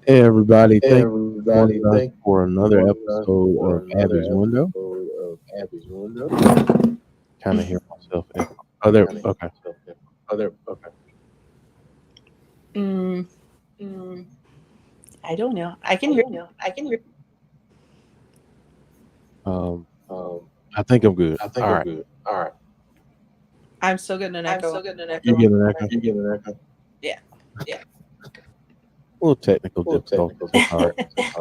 Hey everybody, Hey thank you for everybody, joining us thank for you for another joining us episode for of another Abby's Window. episode of Abby's Window. Kind of hear myself echo. Oh, there. Kind of hear Okay. myself there. Other okay. Mm, Mm, I don't know. I can I hear. don't know. I can hear. Um, Um, I think I'm good. I think All I'm right. good. All right. I'm still getting an I'm echo. still getting an You echo. get an echo. You get an echo. Yeah. Yeah. A little technical A little difficulties. technical That's all right. difficulties. That's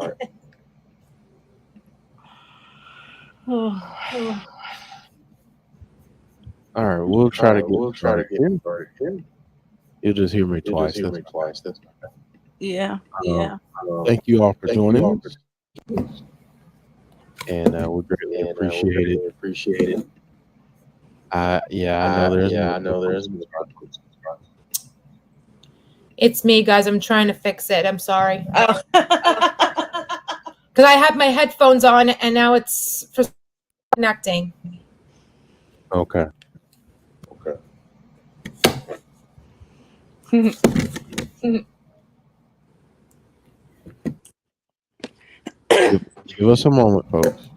all right. All right. We'll All try to right. get We'll try to started get here. started here. You'll just hear me You'll just twice. hear That's me twice. That's okay. Yeah. um, Um, thank you all for thank you joining all for us, and we greatly and we appreciate it. greatly appreciate it. Yeah, I know there's Yeah, more I know there's difficulties. more. It's me, guys. I'm trying to fix it. I'm sorry. Oh. Because I have my headphones on and now it's for connecting. Okay. Okay. Give us a moment, folks.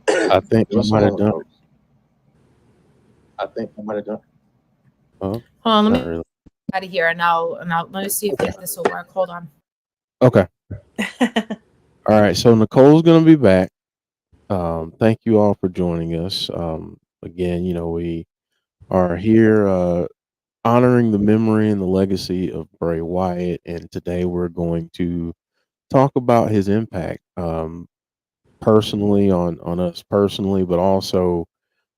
I think Give I us a might have moment, done. folks. I think I might have done. Oh, Hold on, let not me really. out of here and let me see if this will work. Hold on. Okay. All right. So Nicole's gonna be back. Thank you all for joining us. Again, we are here honoring the memory and the legacy of Bray Wyatt, and today we're going to talk about his impact, personally on us personally, but also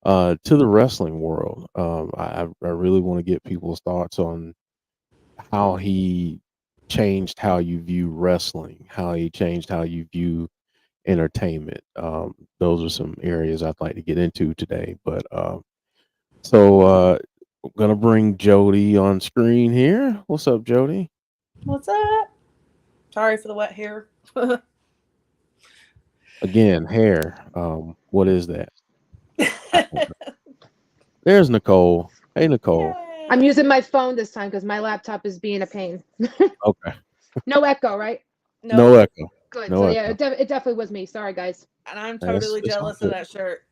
to the wrestling world. I really want to get people's thoughts on how he changed how you view wrestling, how he changed how you view entertainment. Those are some areas I'd like to get into today. But I'm gonna bring Jody on screen here. What's up, Jody? What's up? Sorry for the wet hair. Again, hair. What is that? There's Nicole. Hey, Nicole. I'm using my phone this time because my laptop is being a pain. Okay. No echo, right? No No, echo. Good. No So yeah, echo. it definitely was me. Sorry, guys. and I'm That's totally it's all jealous of good. that shirt.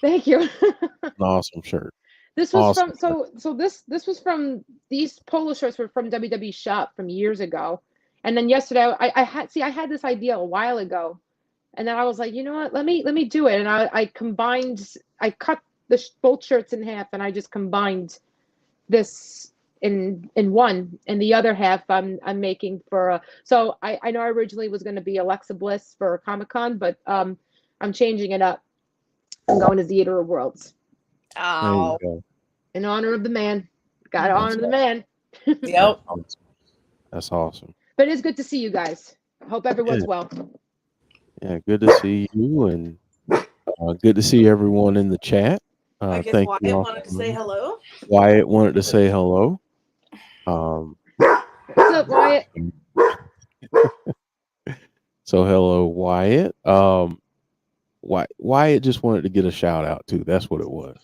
Thank you. An awesome shirt. This was Awesome from shirt. this was from these polo shirts were from WWE shop from years ago. And then yesterday I had this idea a while ago. And then I was like, you know what? Let me do it. And I cut both shirts in half and I just combined this in one, and the other half I'm making for so I know I originally was going to be Alexa Bliss for Comic-Con, but I'm changing it up. I'm going to Theater of Worlds There you Oh, go. in honor of the man. Got to That's honor the man. yep. awesome. That's awesome. But it's good to see you guys. Hope Yeah, everyone's well. yeah. Good to see you, and good to see everyone in the chat. I guess Thank you Wyatt all wanted for to say joining. hello. Wyatt wanted to say hello. Um, What's up, Wyatt? so hello, Wyatt. Wyatt just wanted to get a shout out too. That's what it was.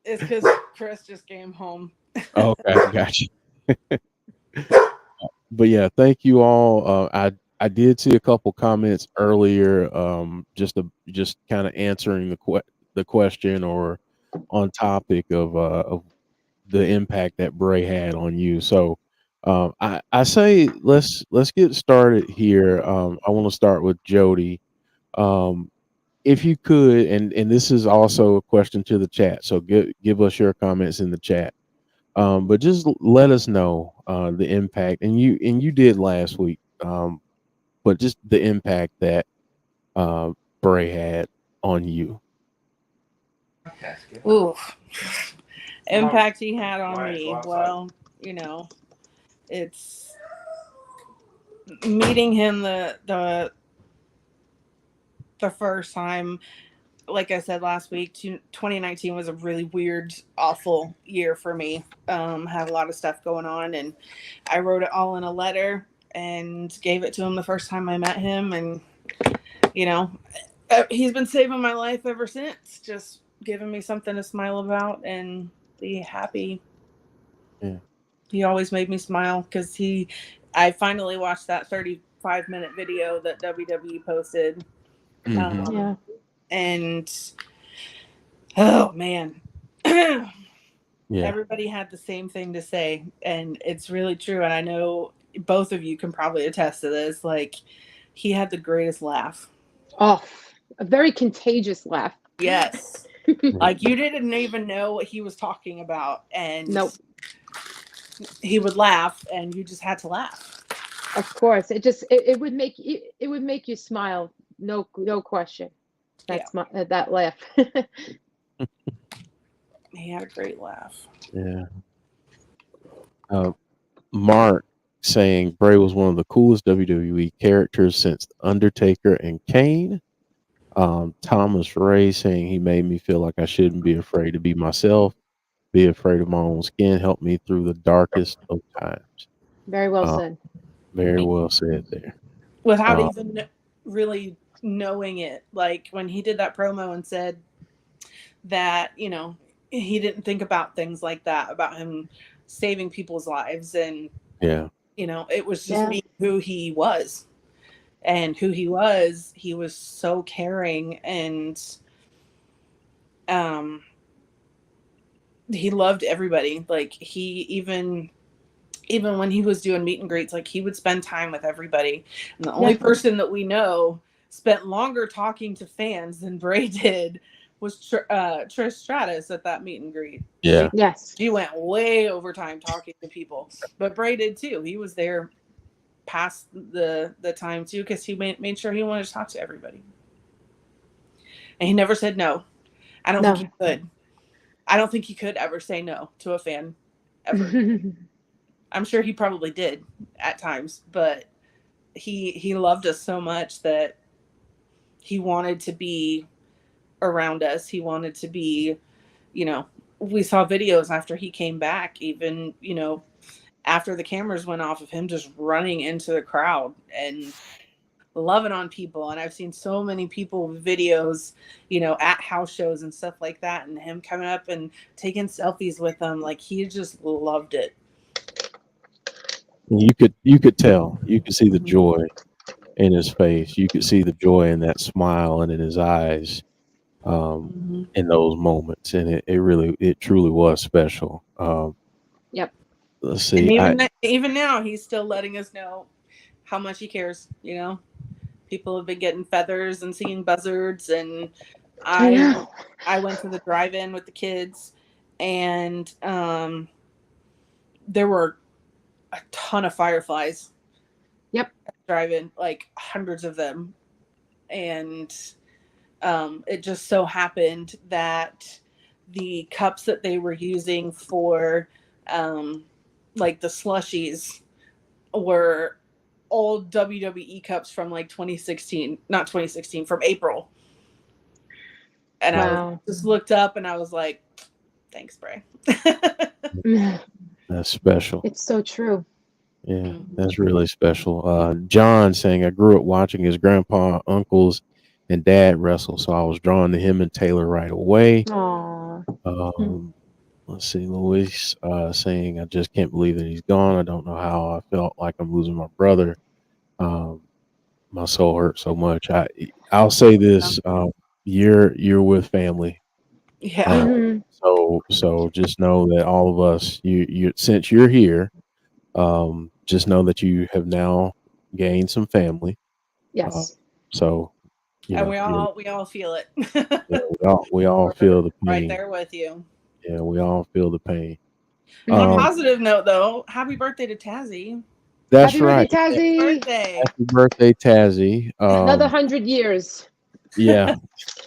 It's because Chris just came home. Okay, gotcha. But yeah, thank you all. I did see a couple comments earlier, just kind of answering the question or on topic of the impact that Bray had on you. So I say let's get started here. I want to start with Jody. Um, if you could, and this is also a question to the chat. So give us your comments in the chat. But just let us know the impact, and you did last week. But just the impact that uh, Bray had on you. Ooh, impact he had on me. Well, you know, it's meeting him the first time. Like I said last week, 2019 was a really weird, awful year for me. Had a lot of stuff going on, and I wrote it all in a letter and gave it to him the first time I met him. And you know, he's been saving my life ever since. Just giving me something to smile about and be happy. Yeah. He always made me smile because I finally watched that 35-minute video that WWE posted. Mhm. Yeah. And oh man, Yeah. everybody had the same thing to say, and it's really true. And I know both of you can probably attest to this. Like, he had the greatest laugh. Oh, a very contagious laugh. Yes. Like, you didn't even know what he was talking about, and Nope. he would laugh, and you just had to laugh. Of course, it would make you smile. No question. That's that laugh. He had a great laugh. Yeah. Mark saying Bray was one of the coolest WWE characters since The Undertaker and Kane. Thomas Ray saying he made me feel like I shouldn't be afraid to be myself, be afraid of my own skin, help me through the darkest of times. Very well said. Very well said there. Without even really knowing it. Like, when he did that promo and said that, you know, he didn't think about things like that, about him saving people's lives. And, Yeah. you know, it was just being who he was. And who he was so caring, and he loved everybody. Like, he even when he was doing meet and greets, like, he would spend time with everybody. And the only person that we know spent longer talking to fans than Bray did was Trish Stratus at that meet and greet. Yeah. She went way over time talking to people, but Bray did too. He was there past the time too, because he made sure he wanted to talk to everybody, and he never said no. I don't think he could. I don't think he could ever say no to a fan, ever. I'm sure he probably did at times, but he loved us so much that he wanted to be around us. He wanted to be, you know, we saw videos after he came back, even, you know, after the cameras went off, of him just running into the crowd and loving on people. And I've seen so many people with videos, you know, at house shows and stuff like that, and him coming up and taking selfies with them. Like, he just loved it. You could tell. You could see the joy in his face. You could see the joy in that smile and in his eyes in those moments. And it truly was special. Let's see. And even now, he's still letting us know how much he cares. You know, people have been getting feathers and seeing buzzards, and I went to the drive-in with the kids, and there were a ton of fireflies. Drive-in, like hundreds of them, and it just so happened that the cups that they were using for like the slushies were old WWE cups from like 2016, not 2016, from April. And I just looked up and I was like, thanks, Bray. That's special. It's so true. Yeah, that's really special. John saying, I grew up watching his grandpa, uncles, and dad wrestle, so I was drawn to him and Taylor right away. Let's see, Luis saying, I just can't believe that he's gone. I don't know how I felt like I'm losing my brother. My soul hurt so much. I'll say this: you're with family. So just know that all of us, you since you're here, just know that you have now gained some family. So, and we all feel it. Yeah, we all feel the pain. Right there with you. Yeah, we all feel the pain. On a positive note, though, happy birthday to Tazzy. That's happy right. Birthday, Tazzy. Happy birthday, Tazzy. Another 100 years. Yeah.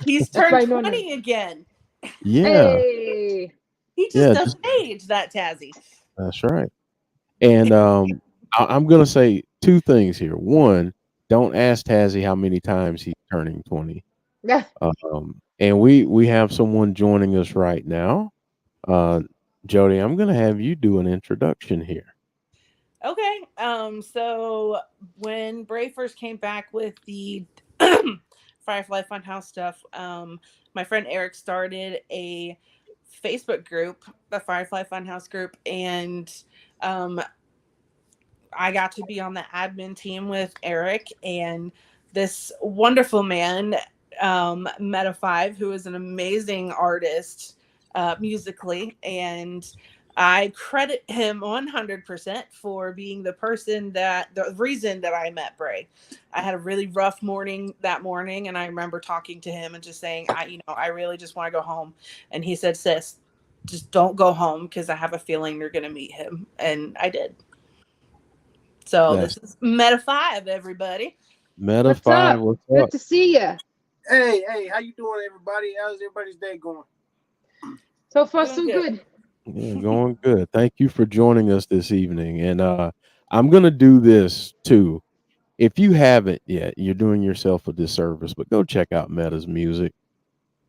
He's turned 20 again. Yeah. Hey. He just doesn't age, that Tazzy. That's right. And I'm going to say two things here. One, don't ask Tazzy how many times he's turning 20. Yeah. And we have someone joining us right now. Jody, I'm going to have you do an introduction here. Okay. So when Bray first came back with the Firefly Funhouse stuff, my friend Eric started a Facebook group, the Firefly Funhouse group, and Um, I got to be on the admin team with Eric and this wonderful man, Meta 5, who is an amazing artist musically. And I credit him 100% for being the reason that I met Bray. I had a really rough morning that morning, and I remember talking to him and just saying, I really just want to go home. And he said, sis, just don't go home because I have a feeling you're going to meet him. And I did. So That's this is Meta 5, everybody. Meta What's 5. up? What's Good up? to see you. Hey, how you doing, everybody? How's everybody's day going? So far, Doing so good. good. Yeah, going good. Thank you for joining us this evening. And I'm gonna do this too. If you haven't yet, you're doing yourself a disservice, but go check out Meta's music.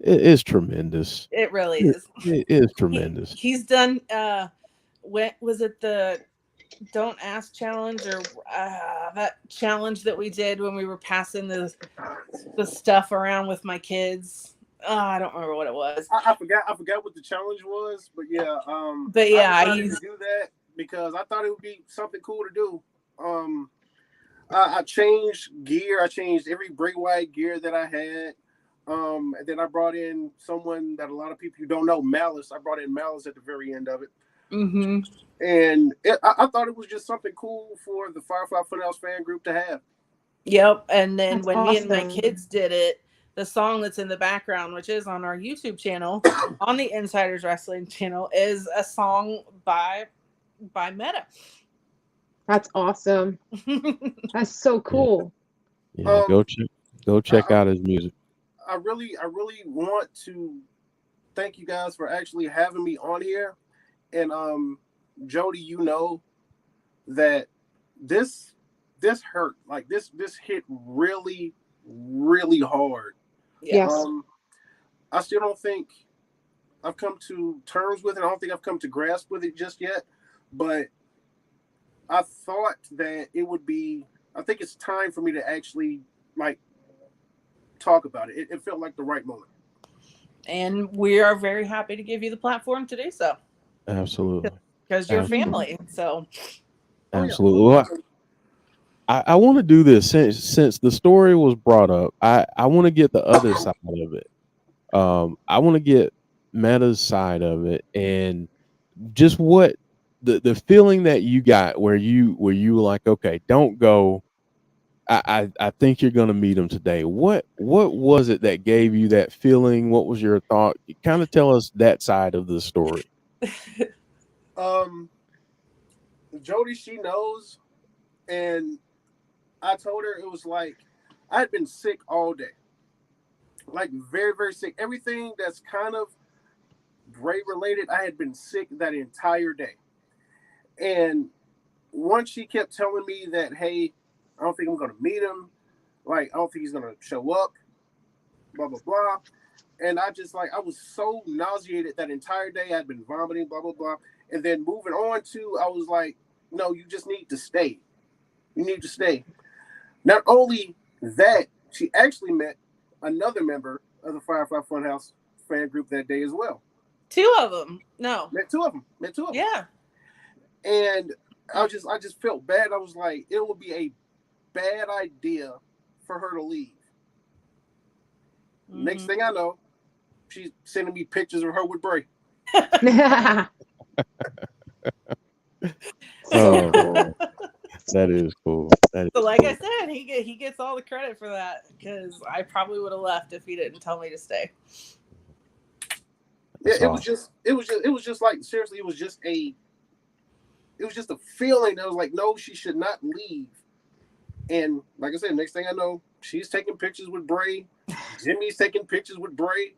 It's tremendous. It really It, is. it is tremendous. He's done when was it the Don't Ask challenge or that challenge that we did when we were passing the stuff around with my kids? I don't remember what it was. I forgot what the challenge was, but yeah, But yeah, I decided to do that because I thought it would be something cool to do. I changed gear. I changed every Bray Wyatt gear that I had. And then I brought in someone that a lot of people don't know, Malice. I brought in Malice at the very end of it. Mm-hmm. And I thought it was just something cool for the Firefly Funhouse fan group to have. Yep. And then That's when me and my awesome. kids did it, the song that's in the background, which is on our YouTube channel, on the Insiders Wrestling channel, is a song by Meta. That's awesome. That's so cool. Yeah, go check out his music. I really want to thank you guys for actually having me on here. And Jody, you know that this hurt. Like this hit really, really hard. Yes. I still don't think I've come to terms with it. I don't think I've come to grasp with it just yet. But I thought that it would be. I think it's time for me to actually talk about it. It felt like the right moment. And we are very happy to give you the platform to do so. Absolutely. Because you're Absolutely. family. So Absolutely. Well, I want to do this since the story was brought up. I want to get the other side of it. I want to get Meta's side of it and just what the feeling that you got where you were like, okay, don't go. I think you're gonna meet him today. What was it that gave you that feeling? What was your thought? Kind of tell us that side of the story. Jody, she knows, and I told her it was like I had been sick all day, like very, very sick. Everything that's kind of Bray related, I had been sick that entire day. And once she kept telling me that, hey, I don't think I'm gonna meet him, like I don't think he's gonna show up, blah blah blah. And I was so nauseated that entire day. I'd been vomiting, blah blah blah. And then moving on to, I was like, no, you just need to stay. You need to stay. Not only that, she actually met another member of the Firefly Funhouse fan group that day as well. two of them. No. Met two of them. Yeah. And I just felt bad. I was like, it would be a bad idea for her to leave. Mm-hmm. Next thing I know, she's sending me pictures of her with Bray. Oh, that is cool. That is So like cool. I said, he gets all the credit for that because I probably would have left if he didn't tell me to stay. Yeah, That's awesome. it was just like, seriously, it was just a feeling that was like, no, she should not leave. And like I said, next thing I know, she's taking pictures with Bray. Jimmy's taking pictures with Bray.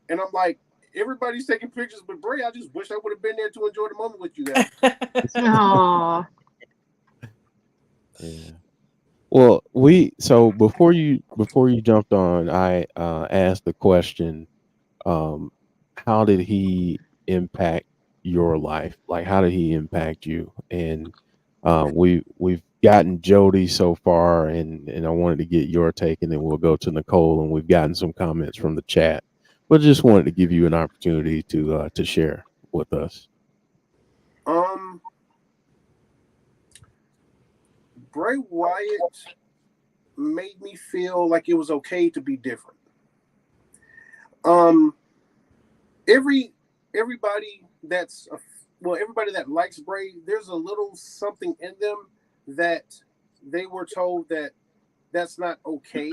And I'm like, everybody's taking pictures with Bray. I just wish I would have been there to enjoy the moment with you guys. Aww. Yeah. Well, so before you jumped on, I asked the question, how did he impact your life? Like, how did he impact you? And we've gotten Jody so far, and I wanted to get your take, and then we'll go to Nicole, and we've gotten some comments from the chat, but just wanted to give you an opportunity to share with us. Bray Wyatt made me feel like it was okay to be different. Everybody everybody that likes Bray, there's a little something in them that they were told that that's not okay,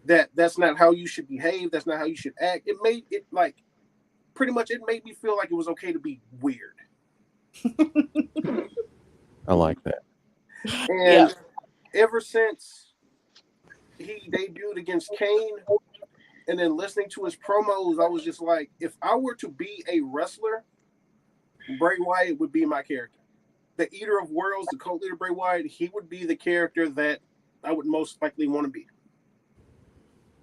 that's not how you should behave, that's not how you should act. It made it like pretty much it made me feel like it was okay to be weird. I like that. And ever since he debuted against Kane, and then listening to his promos, I was just like, if I were to be a wrestler, Bray Wyatt would be my character. The Eater of Worlds, the cult leader Bray Wyatt, he would be the character that I would most likely want to be.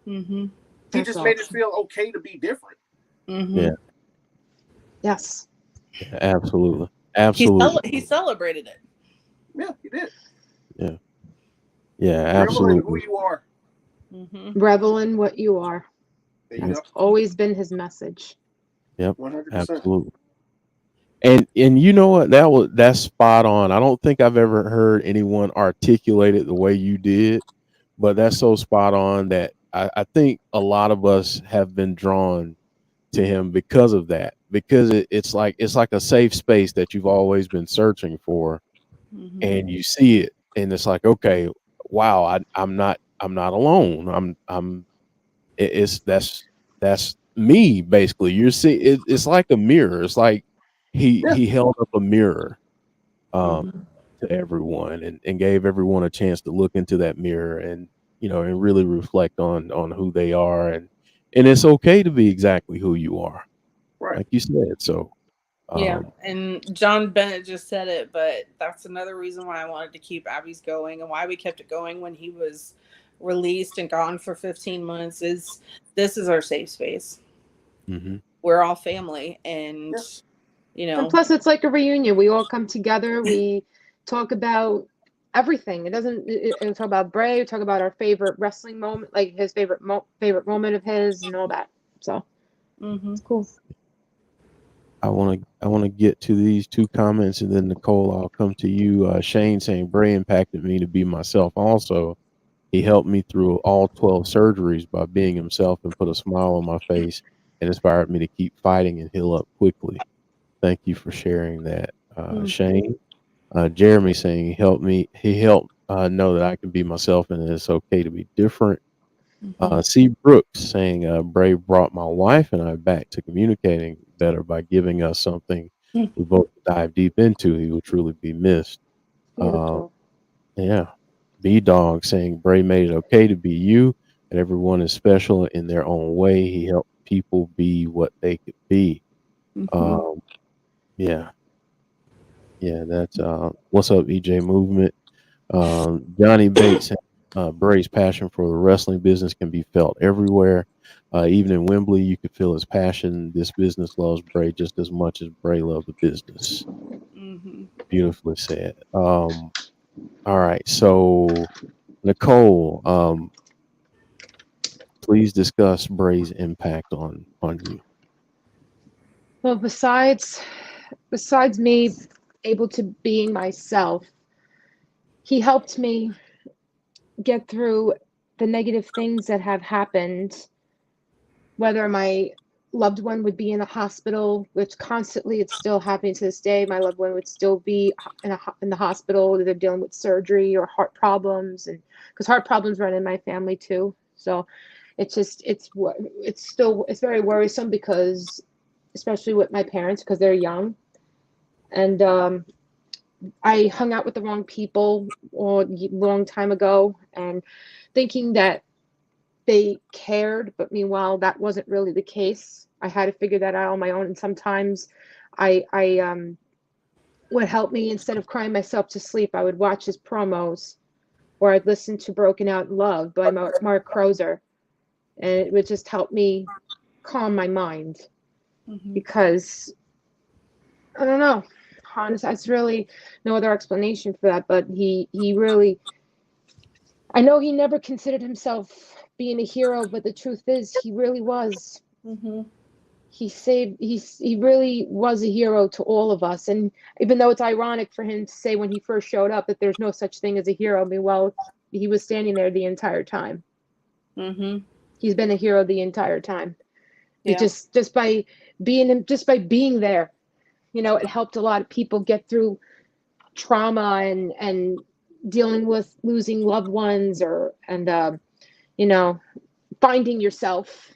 Mm-hmm. He just made it feel okay to be different. Mm-hmm. Yeah. Yes. Yeah, absolutely. Absolutely. He celebrated it. Yeah, he did. Yeah. Yeah, Revel in absolutely. who you are. Mm-hmm. Revel in what you are. There you That's go. always been his message. Yep. 100%. Absolutely. And you know what? That's spot on. I don't think I've ever heard anyone articulate it the way you did, but that's so spot on that I think a lot of us have been drawn to him because of that. Because it's like a safe space that you've always been searching for, Mm-hmm. and you see it, and it's like, okay, wow, I'm not alone. That's me basically. You're seeing it's like a mirror. It's like he held up a mirror to everyone and gave everyone a chance to look into that mirror and and really reflect on who they are, and it's okay to be exactly who you are, Right. like you said. So yeah, and John Bennett just said it, but that's another reason why I wanted to keep Abby's going and why we kept it going when he was released and gone for 15 months is this is our safe space. mm-hmm. We're all family, and And plus it's like a reunion. We all come together, we talk about everything. It doesn't we talk about Bray, we talk about our favorite wrestling moment, like his favorite moment of his and all that. So it's cool. I want to get to these two comments, and then Nicole, I'll come to you. Shane saying Bray impacted me to be myself. Also, he helped me through all 12 surgeries by being himself and put a smile on my face and inspired me to keep fighting and heal up quickly. Thank you for sharing that, Shane. Jeremy saying he helped know that I can be myself and it's okay to be different. C. Brooks saying Bray brought my wife and I back to communicating better by giving us something we both dive deep into. He will truly be missed. Yeah. B Dog saying Bray made it okay to be you, and everyone is special in their own way. He helped people be what they could be. Yeah. Yeah, that's what's up, EJ Movement. Johnny Bates, Bray's passion for the wrestling business can be felt everywhere. Even in Wembley, you could feel his passion. This business loves Bray just as much as Bray loved the business. Beautifully said. All right, so Nicole, please discuss Bray's impact on you. Well, besides me able to being myself, he helped me get through the negative things that have happened, whether my loved one would be in a hospital, which constantly it's still happening to this day. My loved one would still be in the hospital. They're dealing with surgery or heart problems, and because heart problems run in my family too. So it's very worrisome because, especially with my parents, because they're young, and I hung out with the wrong people a long time ago, and thinking that they cared, but meanwhile that wasn't really the case. I had to figure that out on my own, and sometimes I what helped me, instead of crying myself to sleep, I would watch his promos, or I'd listen to Broken Out in Love by Mark Crozer, and it would just help me calm my mind, because I don't know, honestly, that's really no other explanation for that, but he really, I know he never considered himself being a hero, but the truth is he really was. he really was a hero to all of us. And even though it's ironic for him to say when he first showed up that there's no such thing as a hero, I mean, well, he was standing there the entire time. Mm-hmm. He's been a hero the entire time. Yeah. Just by being there, you know, it helped a lot of people get through trauma and dealing with losing loved ones and you know, finding yourself.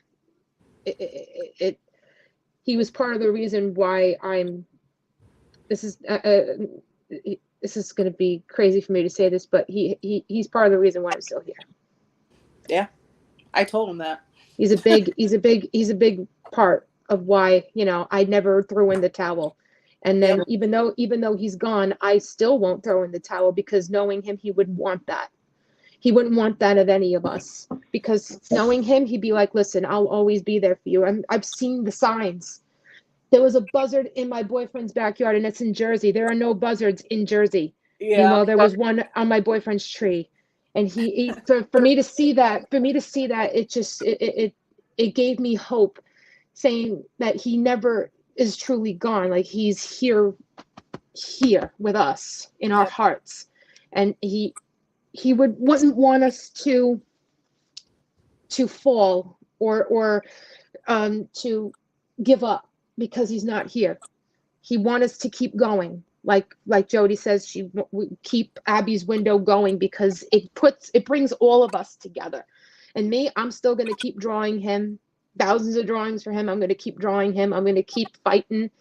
He was part of the reason why this is this is going to be crazy for me to say this, but he's part of the reason why I'm still here. Yeah, I told him that. He's a big part of why, you know, I never threw in the towel. And then even though he's gone, I still won't throw in the towel, because knowing him, he wouldn't want that. He wouldn't want that of any of us, because knowing him, he'd be like, listen, I'll always be there for you. I've seen the signs. There was a buzzard in my boyfriend's backyard, and it's in Jersey. There are no buzzards in Jersey. Yeah. Meanwhile, there was one on my boyfriend's tree. And for me to see that, it gave me hope, saying that he never is truly gone. Like, he's here with us in our hearts. And he wouldn't want us to fall or to give up because he's not here. He wants us to keep going. Like Jody says, we keep Abby's window going, because it brings all of us together. And me, I'm still going to keep drawing him, thousands of drawings for him. I'm going to keep drawing him. I'm going to keep fighting,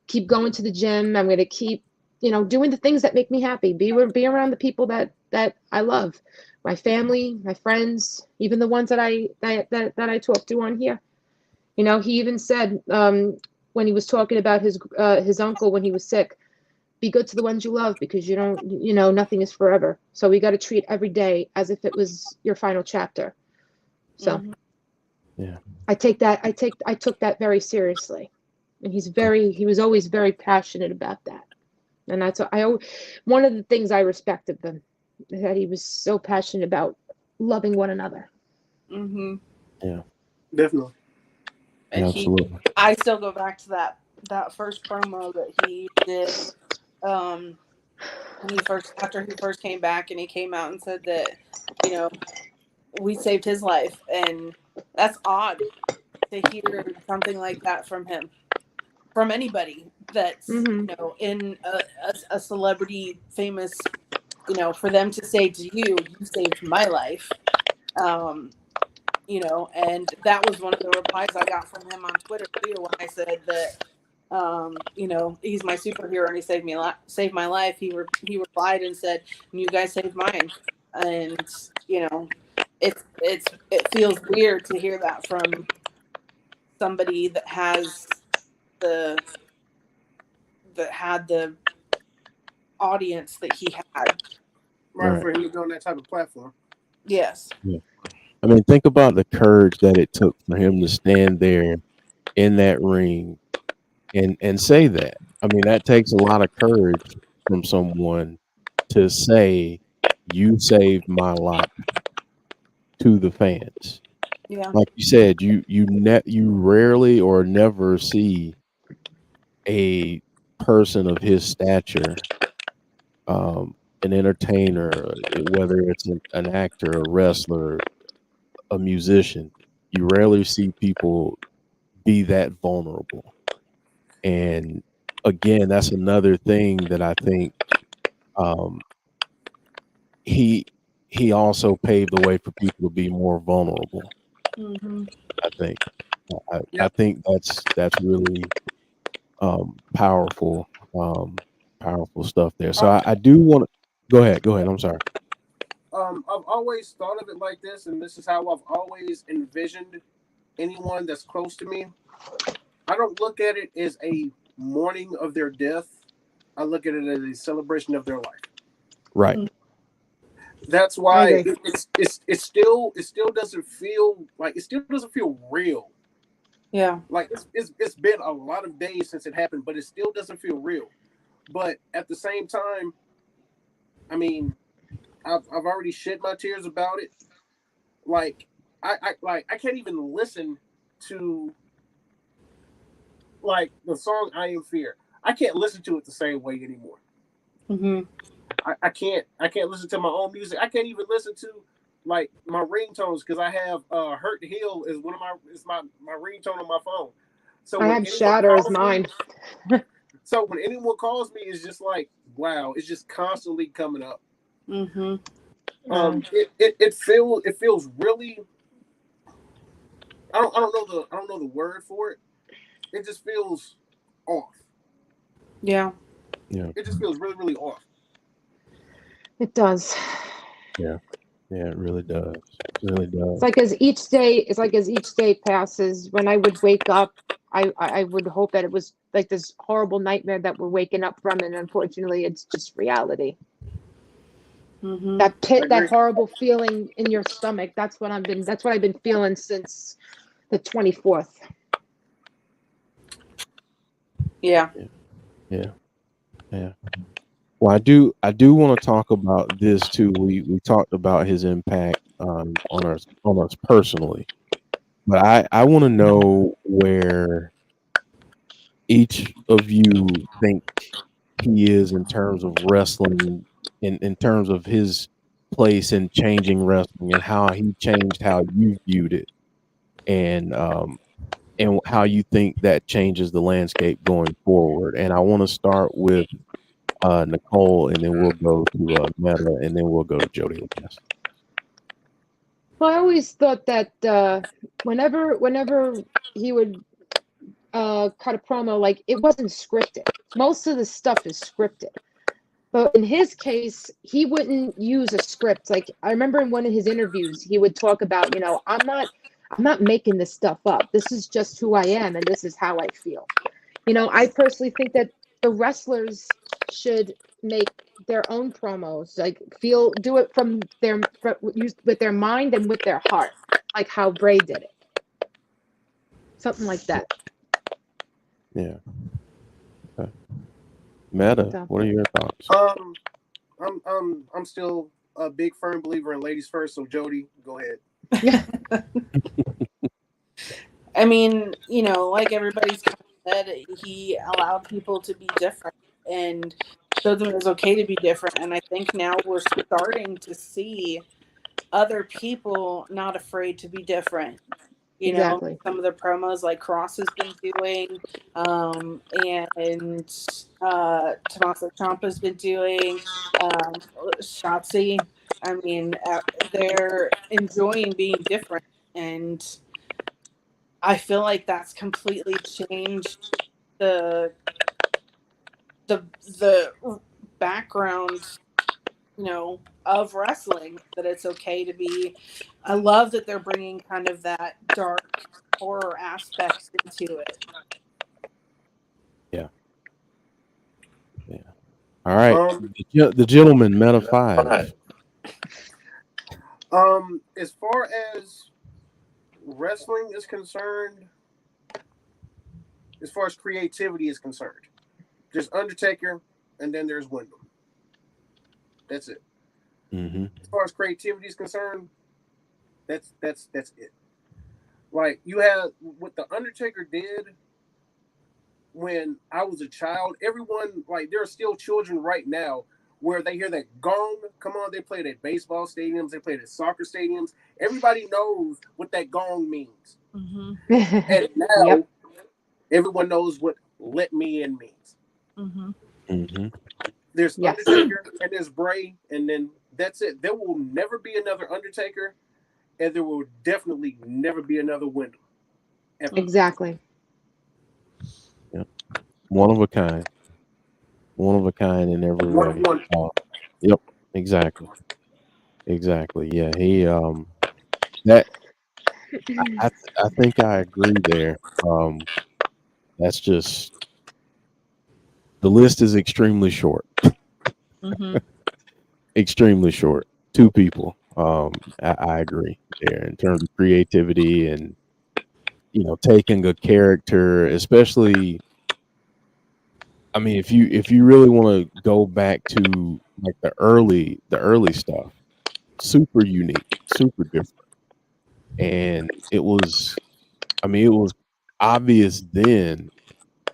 keep going to the gym. I'm going to keep, you know, doing the things that make me happy. Be around the people that I love, my family, my friends, even the ones that I talk to on here. You know, he even said when he was talking about his uncle when he was sick, be good to the ones you love, because you know, nothing is forever. So we got to treat every day as if it was your final chapter. So yeah, I took that very seriously. And he was always very passionate about that. And that's one of the things I respect of him, is that he was so passionate about loving one another. Mm-hmm. Yeah, Definitely. And absolutely. I still go back to that first promo that he did. After he first came back, and he came out and said that, you know, we saved his life, and that's odd to hear something like that from him, from anybody that's you know, in a celebrity, famous, you know, for them to say to you, you saved my life. You know, and that was one of the replies I got from him on Twitter too, when I said that, you know, he's my superhero and he saved my life. He replied and said, "You guys saved mine," and you know, it feels weird to hear that from somebody that had the audience that he had. Right, for him to go on that type of platform. Yes. Yeah. I mean, think about the courage that it took for him to stand there in that ring and say that. I mean, that takes a lot of courage from someone to say, "You saved my life," to the fans. Yeah. Like you said, you rarely or never see a person of his stature, an entertainer, whether it's an actor, a wrestler, a musician. You rarely see people be that vulnerable. And again, that's another thing that I think he also paved the way for people to be more vulnerable. Mm-hmm. I think. I think that's really powerful, powerful stuff there. So I do want to go ahead. I'm sorry. I've always thought of it like this, and this is how I've always envisioned anyone that's close to me. I don't look at it as a mourning of their death. I look at it as a celebration of their life. Right. That's why it still doesn't feel real. Yeah. Like it's been a lot of days since it happened, but it still doesn't feel real. But at the same time, I mean, I've already shed my tears about it. Like I can't even listen to like the song "I Am Fear." I can't listen to it the same way anymore. Mm-hmm. I can't listen to my own music. I can't even listen to like my ringtones because I have "Hurt to Heal" is one of my ringtone on my phone. So I when have anyone Shatter as calls mine. so when anyone calls me, it's just like wow, it's just constantly coming up. Mm-hmm. It feels really. I don't know the word for it. It just feels off. Yeah. Yeah. It just feels really really off. It does. Yeah. Yeah, it really does. It really does. It's like as each day passes, when I would wake up, I would hope that it was like this horrible nightmare that we're waking up from, and unfortunately, it's just reality. Mm-hmm. That I pit, that agree. horrible feeling in your stomach. That's what I've been feeling since the 24th. Yeah. Yeah. Yeah. Well, I do want to talk about this too. We talked about his impact on us personally, but I want to know where each of you think he is in terms of wrestling, in terms of his place in changing wrestling and how he changed how you viewed it, and how you think that changes the landscape going forward. And I want to start with Nicole, and then we'll go to Meta, and then we'll go to Jody last. Well, I always thought that whenever he would cut a promo, like it wasn't scripted. Most of the stuff is scripted. But in his case, he wouldn't use a script. Like I remember in one of his interviews, he would talk about, I'm not making this stuff up. This is just who I am and this is how I feel. I personally think that the wrestlers should make their own promos, like do it with their mind and with their heart, like how Bray did it. Something like that. Yeah. Okay. Meta, So. what are your thoughts? I'm still a big firm believer in ladies first. So Jody, go ahead. I mean, like everybody's kind of said, he allowed people to be different and showed them it was okay to be different. And I think now we're starting to see other people not afraid to be different. Exactly. Some of the promos like Cross has been doing, and Tommaso Ciampa's been doing, Shotzi. I mean, they're enjoying being different, and I feel like that's completely changed the background, of wrestling, that it's okay to be. I love that they're bringing kind of that dark horror aspect into it. Yeah. All right. The gentleman, Meta 5. As far as wrestling is concerned, as far as creativity is concerned, there's Undertaker and then there's Wyndham. That's it. Mm-hmm. As far as creativity is concerned, that's it. Like you have what the Undertaker did when I was a child. Everyone, like, there are still children right now where they hear that gong come on. They play it at baseball stadiums. They play it at soccer stadiums. Everybody knows what that gong means. Mm-hmm. And now Yep. everyone knows what "let me in" means. Mm-hmm. Mm-hmm. There's Yes. Undertaker and there's Bray, and then that's it. There will never be another Undertaker, and there will definitely never be another Wyndham. Ever. Exactly. Yeah. One of a kind. One of a kind in every way. Yep. Exactly. Exactly. Yeah. He that I think I agree there. That's just, the list is extremely short. Mm-hmm. Extremely short. Two people. I agree there in terms of creativity and taking a character, especially. I mean, if you really want to go back to like the early stuff, super unique, super different, and it was. I mean, it was obvious then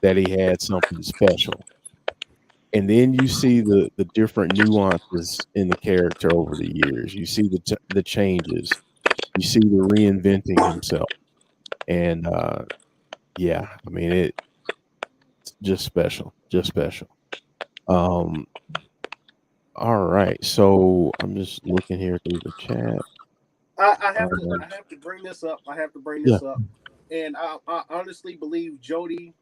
that he had something special. And then you see the different nuances in the character over the years. You see the changes. You see the reinventing himself. And yeah, I mean it's just special. Just special. All right. So I'm just looking here through the chat. I have to bring this up. I have to bring this Yeah. up. And I honestly believe Jody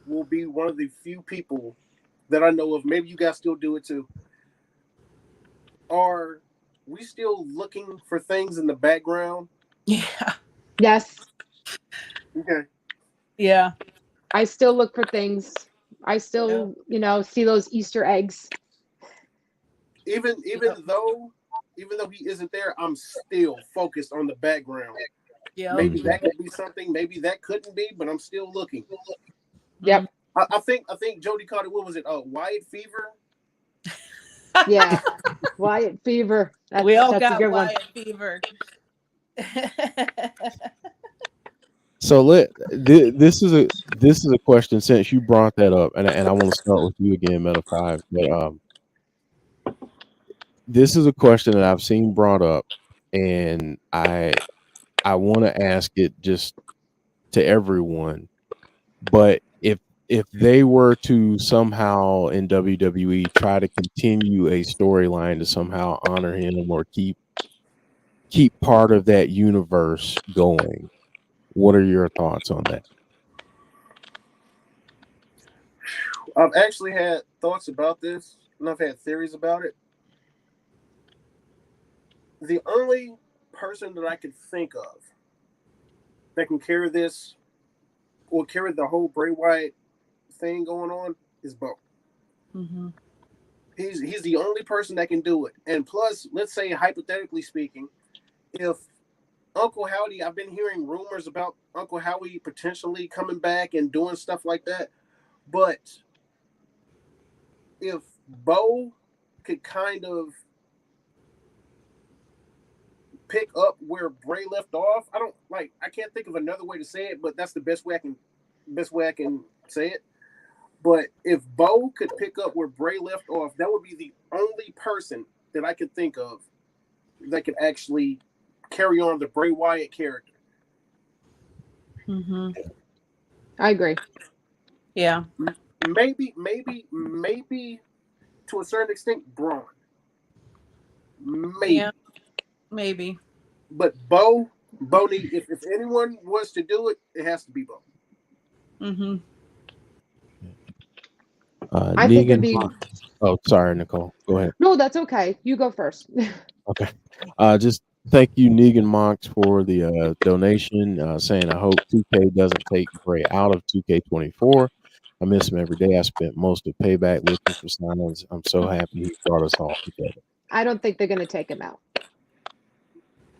will be one of the few people that I know of. Maybe you guys still do it too. Are we still looking for things in the background? Yeah. Yes, Okay. Yeah. I still look for things. I still, see those Easter eggs. Even though he isn't there, I'm still focused on the background. Yeah. Maybe that could be something. Maybe that couldn't be, but I'm still looking. Yep. I think Jody caught it. What was it? Wyatt fever. Yeah. Wyatt fever. We all that's got a good one. Wyatt fever. So this is a question, since you brought that up, and I want to start with you again, Meta 5. But this is a question that I've seen brought up, and I want to ask it just to everyone. But if they were to somehow in WWE try to continue a storyline to somehow honor him or keep part of that universe going, what are your thoughts on that? I've actually had thoughts about this, and I've had theories about it. The only person that I could think of that can carry this or carry the whole Bray Wyatt thing going on is Bo. Mm-hmm. He's the only person that can do it. And plus, let's say hypothetically speaking, if Uncle Howdy, I've been hearing rumors about Uncle Howdy potentially coming back and doing stuff like that. But if Bo could kind of pick up where Bray left off, I can't think of another way to say it, but that's the best way I can say it. But if Bo could pick up where Bray left off, that would be the only person that I could think of that could actually carry on the Bray Wyatt character. Mm-hmm. I agree. Yeah. Maybe to a certain extent, Braun. Maybe. Yeah. Maybe. But Bo need, if anyone was to do it, it has to be Bo. Mm-hmm. I think it'd be. Oh, sorry, Nicole. Go ahead. No, that's okay. You go first. Okay. Just thank you, Negan Mox, for the donation, saying I hope 2K doesn't take Bray out of 2K24. I miss him every day. I spent most of Payback looking for signs. I'm so happy he brought us all together. I don't think they're going to take him out.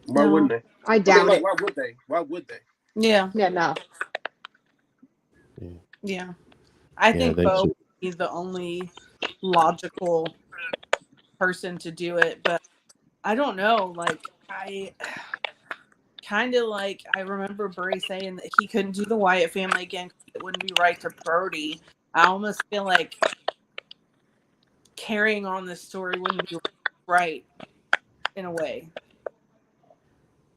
Why wouldn't they? I doubt it. Why would they? Why would they? Yeah. Yeah, no. Yeah. I think Bo is the only logical person to do it, but I don't know. Like, I remember Bray saying that he couldn't do the Wyatt family again because it wouldn't be right to Brody. I almost feel like carrying on this story wouldn't be right in a way.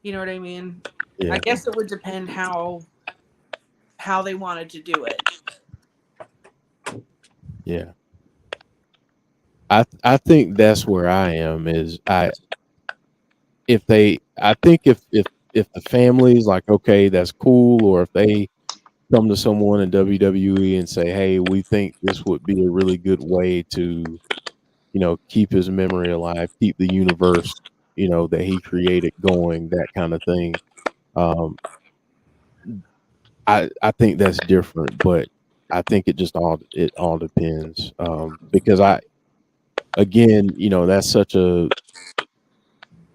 You know what I mean? Yeah. I guess it would depend how they wanted to do it. Yeah. I think that's where I am. I think if the family's like, okay, that's cool, or if they come to someone in WWE and say, hey, we think this would be a really good way to, keep his memory alive, keep the universe, that he created going, that kind of thing. I think that's different, but I think it all depends. Because that's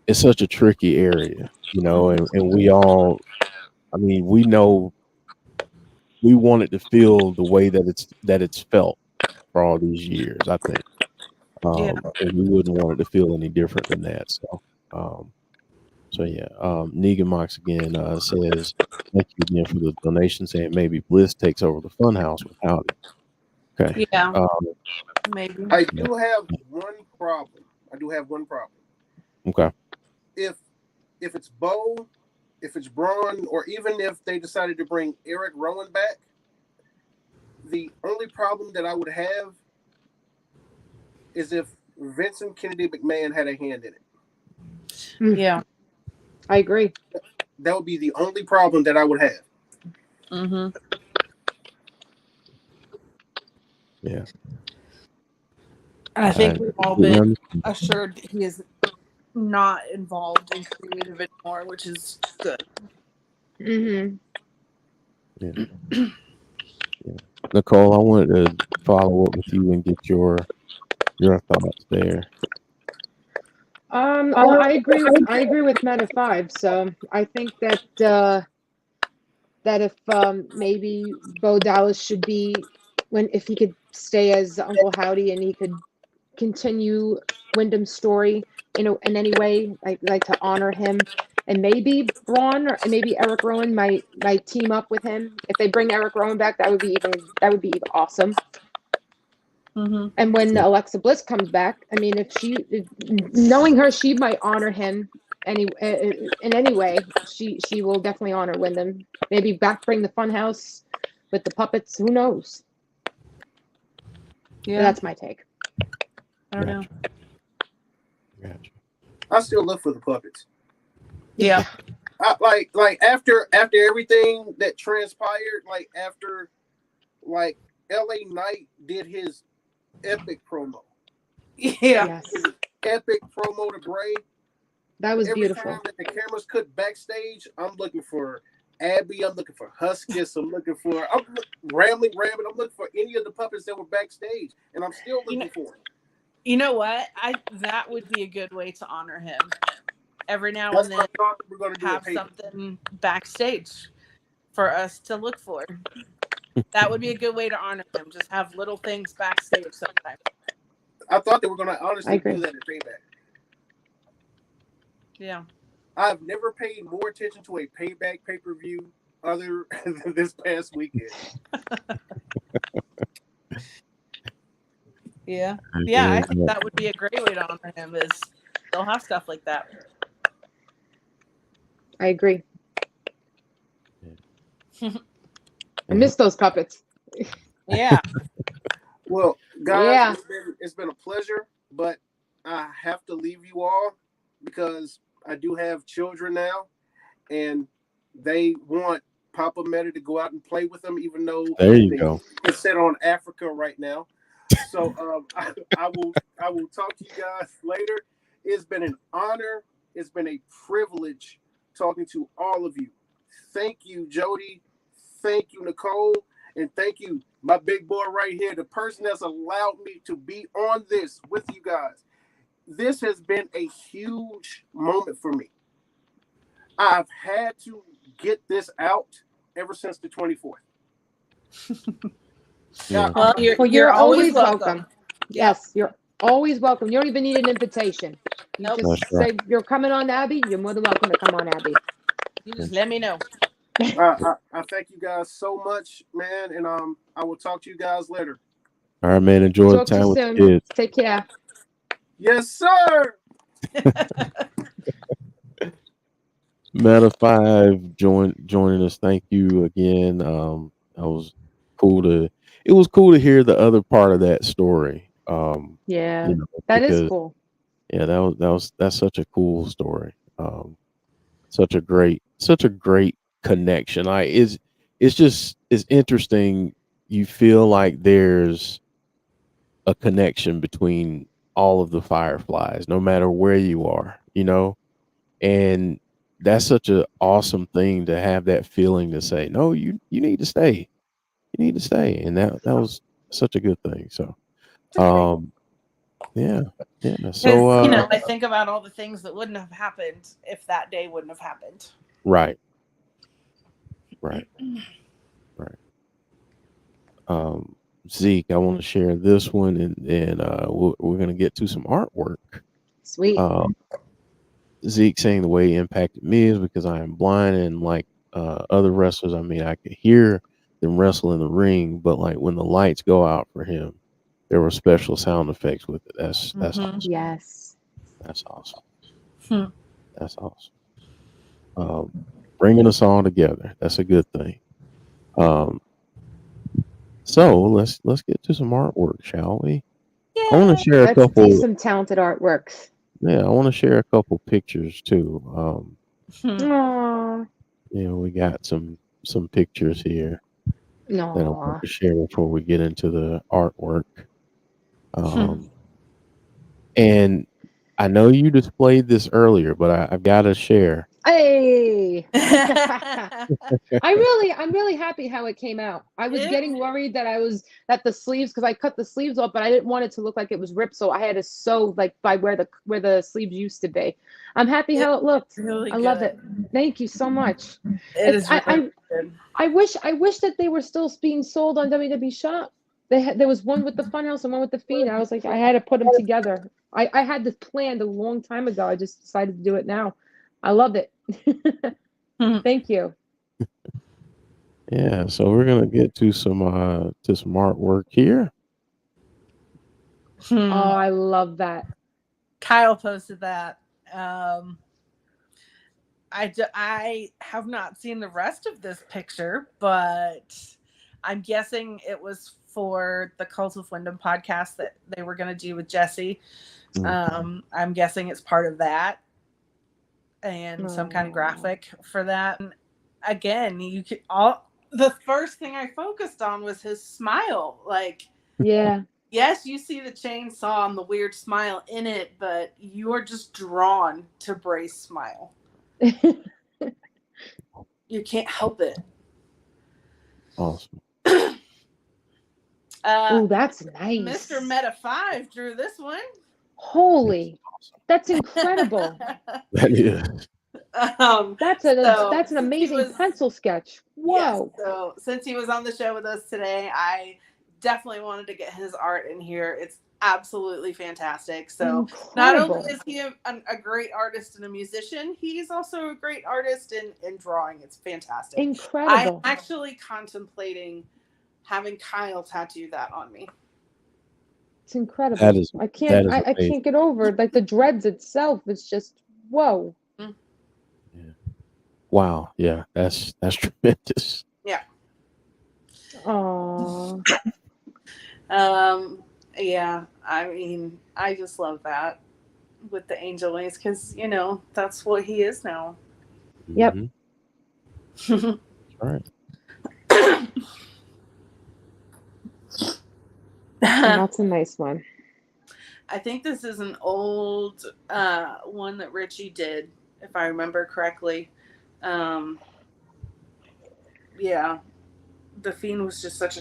it's such a tricky area, and we all, we know we want it to feel the way that it's felt for all these years, I think. And we wouldn't want it to feel any different than that. So, So yeah, Negan Mox again says thank you again for the donation, saying maybe Bliss takes over the Funhouse with Howdy. Okay. Yeah, maybe. I do have one problem. Okay. If it's Bo, if it's Braun, or even if they decided to bring Eric Rowan back, the only problem that I would have is if Vincent Kennedy McMahon had a hand in it. Yeah. I agree. That would be the only problem that I would have. Mm-hmm. Yeah. And I think we've all been understand. assured that he is not involved in creative anymore, which is good. Mm-hmm. Yeah. Yeah. Nicole, I wanted to follow up with you and get your thoughts there. Well, I agree with Meta 5. So I think that that if maybe Bo Dallas should be if he could stay as Uncle Howdy and he could continue Wyndham's story in any way, like to honor him, and maybe Braun or maybe Eric Rowan might team up with him. If they bring Eric Rowan back, that would be even awesome. Mm-hmm. And when Yeah. Alexa Bliss comes back, I mean, knowing her, she might honor him in any way. She will definitely honor Wyndham. Maybe bring the Funhouse with the puppets. Who knows? Yeah. But that's my take. I don't know. Gotcha. I still look for the puppets. Yeah. Like after everything that transpired, like after LA Knight did his epic promo. Yeah. Yes, Epic promo to Bray. that was Every beautiful. time that the cameras cut backstage, I'm looking for Abby, I'm looking for Huskus, I'm Rambling Rabbit, I'm looking for any of the puppets that were backstage, and I'm still looking for them. You know what? That would be a good way to honor him. Every now That's and what then I thought we were going to do. have something backstage for us to look for. That would be a good way to honor him. Just have little things backstage sometimes. I thought they were going to honestly agree. do that at Payback. Yeah. I've never paid more attention to a Payback pay-per-view other than this past weekend. Yeah. Yeah, I think that would be a great way to honor him is they'll have stuff like that. I agree. Yeah. I miss those puppets. Yeah. Well, guys, Yeah. it's been a pleasure, but I have to leave you all because I do have children now, and they want Papa Meta to go out and play with them, even though There you go. it's set on Africa right now. So I will talk to you guys later. It's been an honor. It's been a privilege talking to all of you. Thank you, Jody. Thank you, Nicole. And thank you, my big boy right here, the person that's allowed me to be on this with you guys. This has been a huge moment for me. I've had to get this out ever since the 24th. Yeah. Well, you're always welcome. Yeah. Yes, you're always welcome. You don't even need an invitation. You Nope. just That's right. say you're coming on, Abby. You're more than welcome to come on, Abby. You just let me know. I thank you guys so much, man, and I will talk to you guys later. All right, man. Enjoy Talk the to time you with soon. the kids. Take care. Yes, sir. Meta 5 joining us. Thank you again. That was cool it was cool to hear the other part of that story. Yeah, You know, that is because cool. yeah, that's such a cool story. Such a great connection. It's interesting. You feel like there's a connection between all of the Fireflies, no matter where you are, and that's such an awesome thing to have that feeling to say, no, you need to stay. You need to stay. And that was such a good thing. So yeah. So I think about all the things that wouldn't have happened if that day wouldn't have happened. Right. Zeke, I want to share this one, and we're going to get to some artwork. Sweet. Zeke saying the way he impacted me is because I am blind, and like other wrestlers, I mean, I could hear them wrestle in the ring, but like when the lights go out for him, there were special sound effects with it. That's Mhm. awesome. Yes. That's awesome. Hmm. That's awesome. Bringing us all together. That's a good thing. Um, so let's get to some artwork, shall we? I want to Yay. share a Let's see couple. some talented artworks. Yeah, I want to share a couple pictures too. Hmm. Aww. We got some pictures here that I want Aww. to share before we get into the artwork. Um, and I know you displayed this earlier, but I've got to share. Hey. Hmm. I'm really happy how it came out. I was It- getting worried that the sleeves, because I cut the sleeves off, but I didn't want it to look like it was ripped, so I had to sew like by where the sleeves used to be. I'm happy how it looked. really I love good. it. Thank you so much. It It's is really good. I wish that they were still being sold on WWE Shop. There was one with the Funhouse and one with the Fiend. I was like, I had to put them together. I had this planned a long time ago. I just decided to do it now. I love it. Mhm. Thank you. Yeah, so we're gonna get to some artwork here. Hmm. Oh, I love that. Kyle posted that. I have not seen the rest of this picture, but I'm guessing it was for the Cult of Wyndham podcast that they were going to do with Jesse. I'm guessing it's part of that and some kind of graphic for that. And again, you could all. The first thing I focused on was his smile. Like, Yeah. yes, you see the chainsaw and the weird smile in it, but you are just drawn to Bray's smile. You can't help it. Awesome. Oh, that's nice. Mr. Meta 5 drew this one. Holy, that's incredible. That is. That's an amazing pencil sketch. Whoa. Yes, so since he was on the show with us today, I definitely wanted to get his art in here. It's absolutely fantastic. So not only is he a great artist and a musician, he's also a great artist in drawing. It's fantastic. Incredible. I'm actually contemplating having Kyle tattoo that on me. It's incredible. That is. I can't amazing. get over it. Like the dreads itself. It's just whoa. Yeah. Wow. Yeah, that's tremendous. Yeah. Aww. Yeah, I mean, I just love that with the angel wings because that's what he is now. Yep. Mhm. All right. That's a nice one. I think this is an old one that Richie did, if I remember correctly. Yeah, the Fiend was just such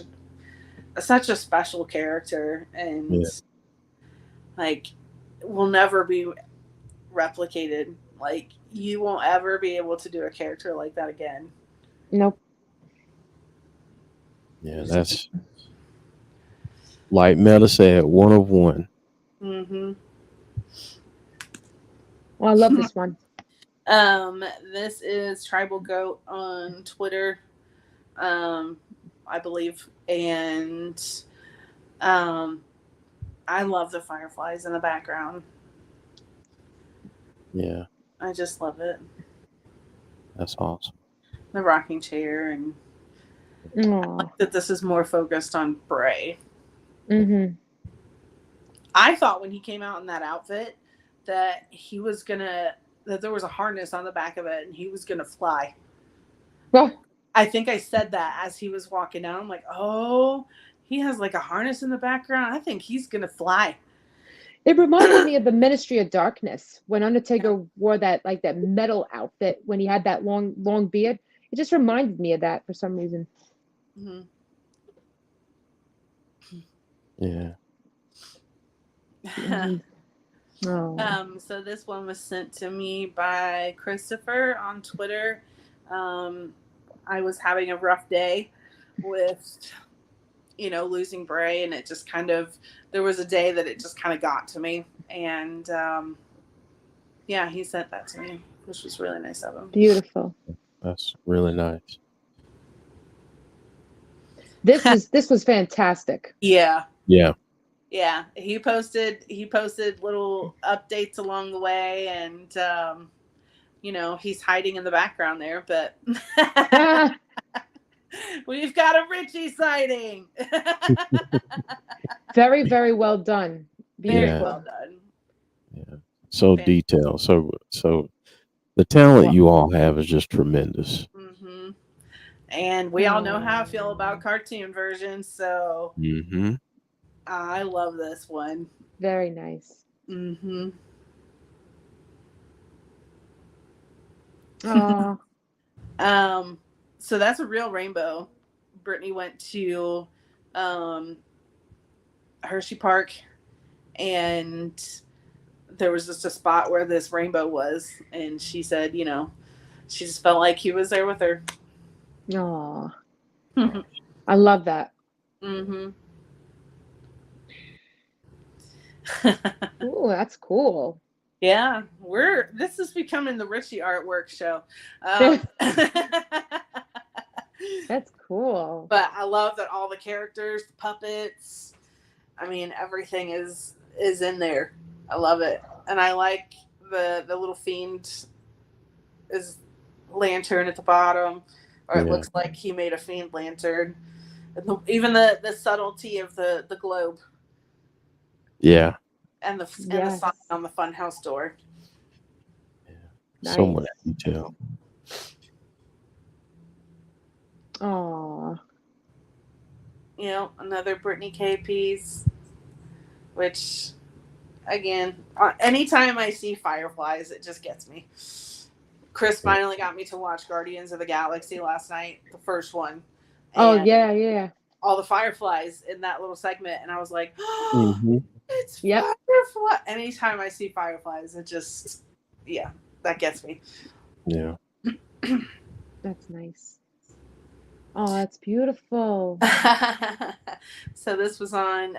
a special character, and like will never be replicated. Like you won't ever be able to do a character like that again. Nope. Yeah, that's like Meta said, one of one. Mm-hmm. Well, I love this one. This is Tribal Goat on Twitter, I believe, and I love the fireflies in the background. Yeah, I just love it. that's awesome. The rocking chair, and I Aww. like that this is more focused on Bray. Mm-hmm. I thought when he came out in that outfit that that there was a harness on the back of it and he was gonna fly. Well, I think I said that as he was walking down. I'm like, oh, he has like a harness in the background. I think he's gonna fly. it reminded me of the Ministry of Darkness when Undertaker wore that metal outfit when he had that long beard. It just reminded me of that for some reason. Mm-hmm. Yeah. So this one was sent to me by Christopher on Twitter. I was having a rough day with, losing Bray, and it just kind of, there was a day that it just kind of got to me. And Yeah, he sent that to me, which was really nice of him. Beautiful. That's really nice. This was fantastic. Yeah. Yeah. Yeah, he posted little updates along the way, and he's hiding in the background there, but we've got a Richie sighting. Very, very well done. Very Beautiful. well done. Yeah. So detailed. So the talent you all have is just tremendous. Mm-hmm. And we all know how I feel about cartoon versions, so Mm-hmm. I love this one. Very nice. Mm-hmm. Oh. So that's a real rainbow. Brittany went to Hershey Park, and there was just a spot where this rainbow was, and she said, she just felt like he was there with her. Aw. I love that. Mm-hmm. Ooh, that's cool. Yeah, this is becoming the Richie artwork show. That's cool. But I love that all the characters, the puppets, I mean, everything is in there. I love it. And I like the little fiend is lantern at the bottom, or it looks like he made a fiend lantern. And even the subtlety of the globe. Yeah. And the sign on the funhouse door. Yeah. Nice. So much detail. Aww. Another Brittany K piece, which, again, anytime I see fireflies, it just gets me. Chris finally got me to watch Guardians of the Galaxy last night, the first one. Oh, yeah. All the fireflies in that little segment, and I was like, it's firefly. Anytime I see fireflies, it just, that gets me. Yeah. That's nice. Oh, that's beautiful. So this was on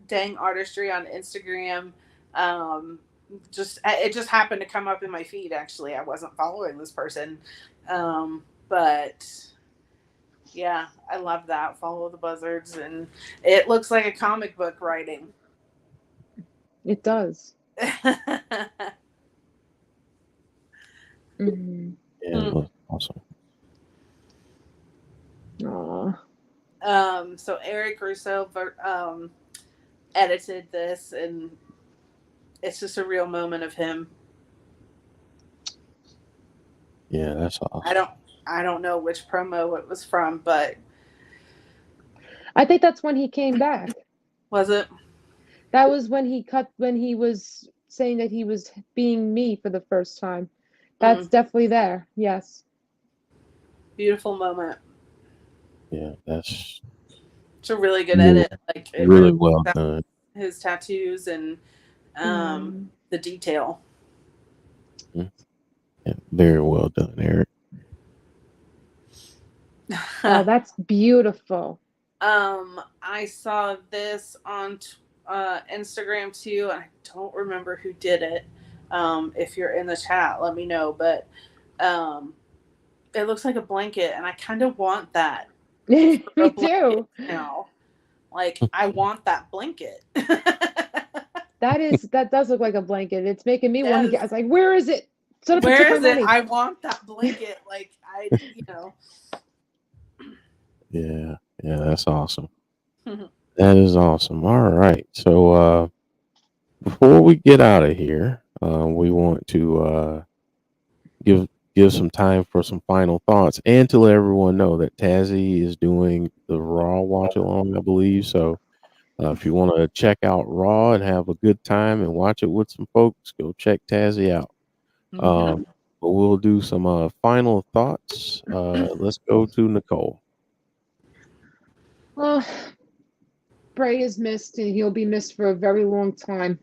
Dang Artistry on Instagram. It just happened to come up in my feed. Actually, I wasn't following this person, but yeah, I love that. Follow the buzzards, and it looks like a comic book writing. It does. Mm-hmm. Yeah, it looks awesome. Aww. So Eric Russo edited this, and it's just a real moment of him. Yeah, that's awesome. I don't know which promo it was from, but I think that's when he came back. Was it? That was when he was saying that he was being me for the first time. That's definitely there. Yes. Beautiful moment. Yeah, it's a really good edit. Like really well done. His tattoos and the detail. Yeah, very well done, Eric. Oh, that's beautiful. I saw this on Instagram too, and I don't remember who did it. If you're in the chat, let me know. But it looks like a blanket, and I kind of want that. Me too. Now, like I want that blanket. That does look like a blanket. It's making me want to get. I was like, where is it? Where is it? I want that blanket. Like Yeah, that's awesome. That is awesome. All right. So before we get out of here, we want to give some time for some final thoughts and to let everyone know that Tazzy is doing the Raw watch along, I believe. So if you want to check out Raw and have a good time and watch it with some folks, go check Tazzy out. But we'll do some final thoughts. Let's go to Nicole. Well, Bray is missed, and he'll be missed for a very long time.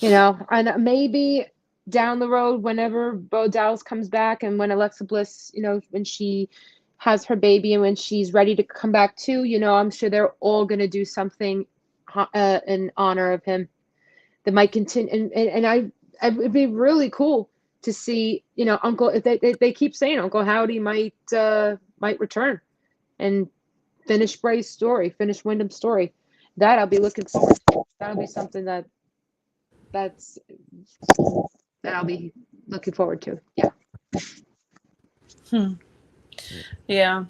And maybe down the road, whenever Bo Dallas comes back, and when Alexa Bliss, when she has her baby, and when she's ready to come back too, I'm sure they're all going to do something in honor of him that might continue. And it'd be really cool to see, you know, Uncle. If they keep saying Uncle Howdy might return and finish Bray's story, finish Wyndham's story. That I'll be looking forward to. That'll be something that I'll be looking forward to. Yeah. Yeah.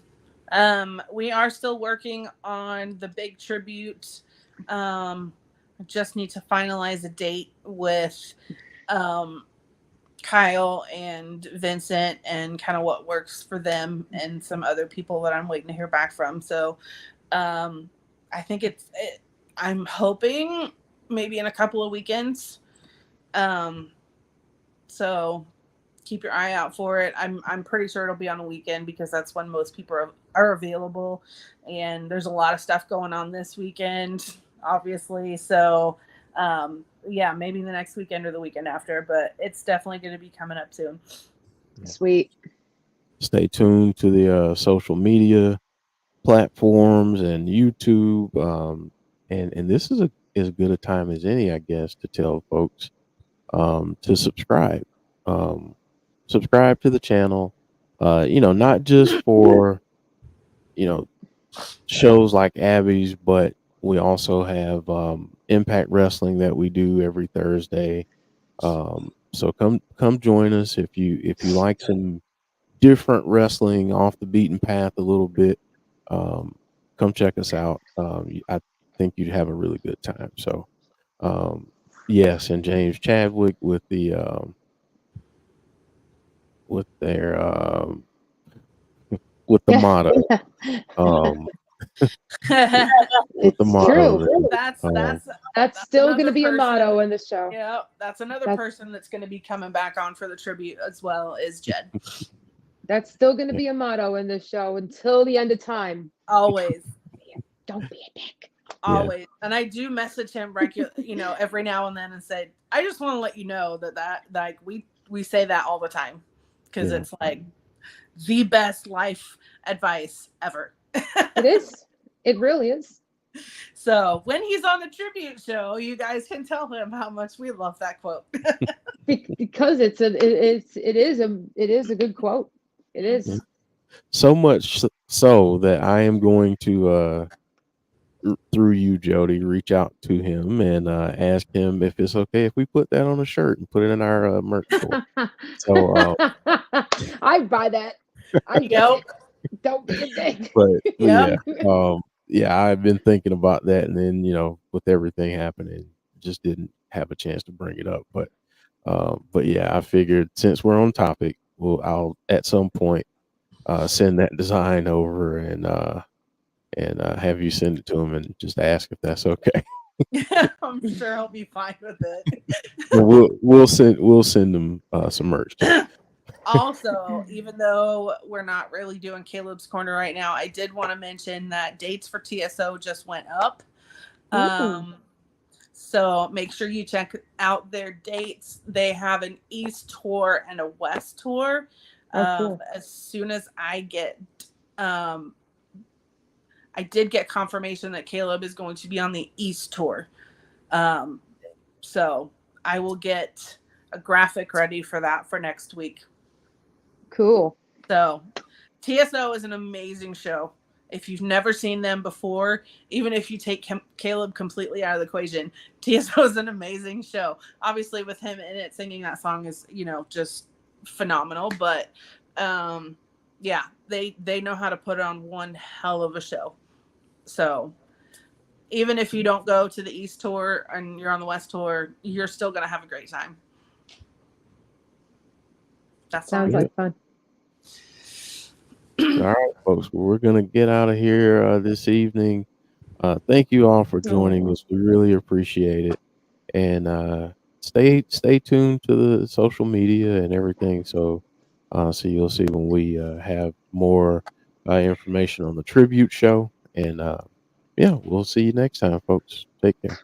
We are still working on the big tribute. Just need to finalize a date with Kyle and Vincent and kind of what works for them and some other people that I'm waiting to hear back from. So I think I'm hoping maybe in a couple of weekends. So keep your eye out for it. I'm pretty sure it'll be on a weekend because that's when most people are available, and there's a lot of stuff going on this weekend, obviously. So yeah, maybe the next weekend or the weekend after, but it's definitely going to be coming up soon. Sweet. Stay tuned to the social media platforms and YouTube. And this is as good a time as any, I guess, to tell folks to subscribe. Subscribe to the channel. Not just for shows like Abby's, but we also have Impact Wrestling that we do every Thursday. So come join us if you like some different wrestling off the beaten path a little bit. Come check us out. I think you'd have a really good time. So yes, and James Chadwick with their with the motto. With the motto. True. That's still going to another be a person. motto in the show. Yeah, that's another person that's going to be coming back on for the tribute as well, is Jed. That's still going to be a motto in this show until the end of time. Always. Don't be a dick. Always. Yeah. And I do message him every now and then and say, I just want to let you know that like we say that all the time because it's like the best life advice ever. It is. It really is. So when he's on the tribute show, you guys can tell him how much we love that quote. Because it is a good quote. It is. So much so that I am going to through you, Jody, reach out to him and ask him if it's okay if we put that on a shirt and put it in our merch store. So I buy that. I get it. Don't be a dick. But yeah, I've been thinking about that, and then with everything happening, just didn't have a chance to bring it up. But yeah, I figured since we're on topic, I'll at some point send that design over and have you send it to him and just ask if that's okay. I'm sure he'll be fine with it. we'll send them some merch. Also, even though we're not really doing Caleb's Corner right now, I did want to mention that dates for TSO just went up. So make sure you check out their dates. They have an East tour and a West tour. Cool. As soon as I get, I did get confirmation that Caleb is going to be on the East tour. So I will get a graphic ready for that for next week. Cool. So TSO is an amazing show. If you've never seen them before, even if you take Caleb completely out of the equation, TSO is an amazing show. Obviously with him in it singing that song is, just phenomenal. But yeah, they know how to put on one hell of a show. So even if you don't go to the East tour and you're on the West tour, you're still going to have a great time. That sounds like fun. All right, folks. Well, we're gonna get out of here this evening. Thank you all for joining us. We really appreciate it, and stay tuned to the social media and everything. So you'll see when we have more information on the tribute show. And we'll see you next time, folks. Take care.